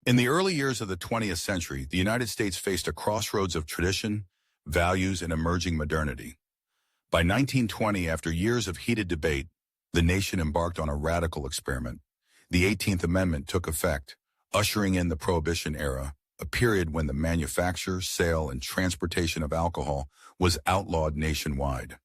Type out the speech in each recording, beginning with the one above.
In the early years of the 20th century, the United States faced a crossroads of tradition, values, and emerging modernity. By 1920, after years of heated debate, the nation embarked on a radical experiment. The 18th Amendment took effect, ushering in the Prohibition era, a period when the manufacture, sale, and transportation of alcohol was outlawed nationwide.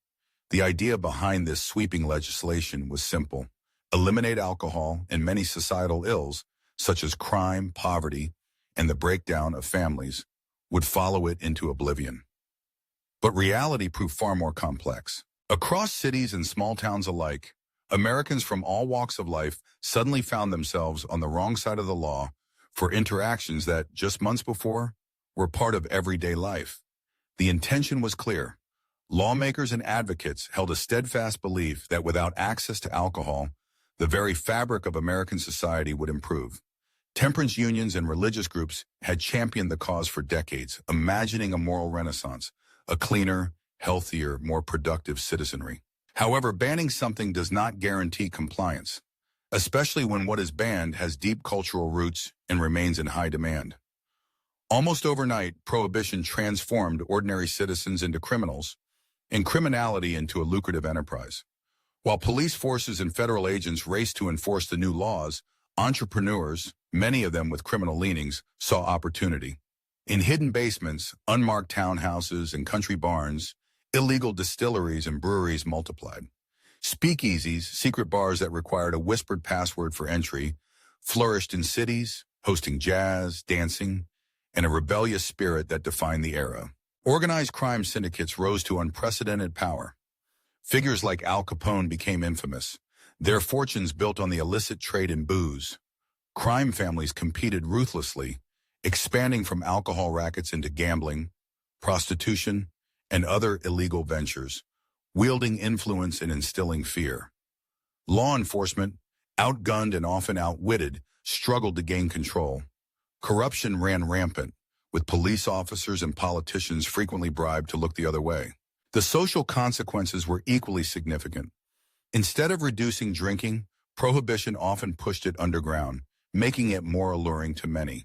The idea behind this sweeping legislation was simple: eliminate alcohol and many societal ills, such as crime, poverty, and the breakdown of families, would follow it into oblivion. But reality proved far more complex. Across cities and small towns alike, Americans from all walks of life suddenly found themselves on the wrong side of the law for interactions that, just months before, were part of everyday life. The intention was clear. Lawmakers and advocates held a steadfast belief that without access to alcohol, the very fabric of American society would improve. Temperance unions and religious groups had championed the cause for decades, imagining a moral renaissance, a cleaner, healthier, more productive citizenry. However, banning something does not guarantee compliance, especially when what is banned has deep cultural roots and remains in high demand. Almost overnight, Prohibition transformed ordinary citizens into criminals and criminality into a lucrative enterprise. While police forces and federal agents raced to enforce the new laws, entrepreneurs, many of them with criminal leanings, saw opportunity. In hidden basements, unmarked townhouses, and country barns, illegal distilleries and breweries multiplied. Speakeasies, secret bars that required a whispered password for entry, flourished in cities, hosting jazz, dancing, and a rebellious spirit that defined the era. Organized crime syndicates rose to unprecedented power. Figures like Al Capone became infamous, their fortunes built on the illicit trade in booze. Crime families competed ruthlessly, expanding from alcohol rackets into gambling, prostitution, and other illegal ventures, wielding influence and instilling fear. Law enforcement, outgunned and often outwitted, struggled to gain control. Corruption ran rampant, with police officers and politicians frequently bribed to look the other way. The social consequences were equally significant. Instead of reducing drinking, Prohibition often pushed it underground, making it more alluring to many.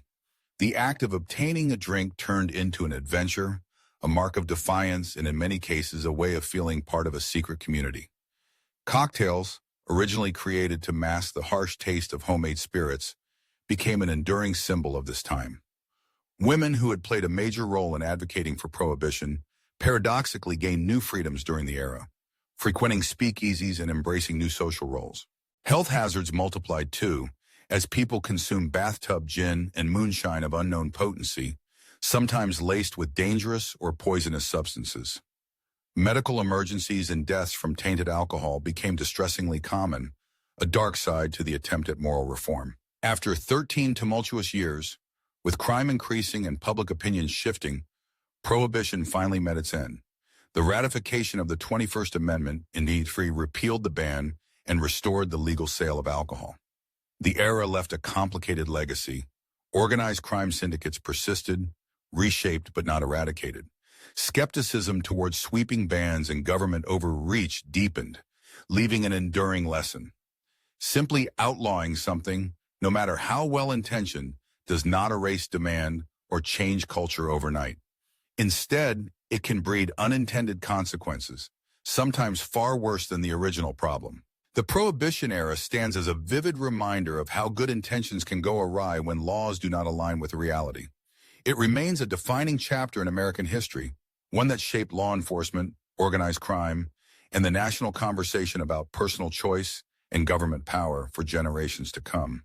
The act of obtaining a drink turned into an adventure, a mark of defiance, and in many cases a way of feeling part of a secret community. Cocktails, originally created to mask the harsh taste of homemade spirits, became an enduring symbol of this time. Women who had played a major role in advocating for Prohibition paradoxically gained new freedoms during the era, frequenting speakeasies and embracing new social roles. Health hazards multiplied too, as people consumed bathtub gin and moonshine of unknown potency, sometimes laced with dangerous or poisonous substances. Medical emergencies and deaths from tainted alcohol became distressingly common, a dark side to the attempt at moral reform. After 13 tumultuous years, with crime increasing and public opinion shifting, Prohibition finally met its end. The ratification of the 21st Amendment in '83 repealed the ban and restored the legal sale of alcohol. The era left a complicated legacy. Organized crime syndicates persisted, reshaped but not eradicated. Skepticism towards sweeping bans and government overreach deepened, leaving an enduring lesson. Simply outlawing something, no matter how well-intentioned, does not erase demand or change culture overnight. Instead, it can breed unintended consequences, sometimes far worse than the original problem. The Prohibition era stands as a vivid reminder of how good intentions can go awry when laws do not align with reality. It remains a defining chapter in American history, one that shaped law enforcement, organized crime, and the national conversation about personal choice and government power for generations to come.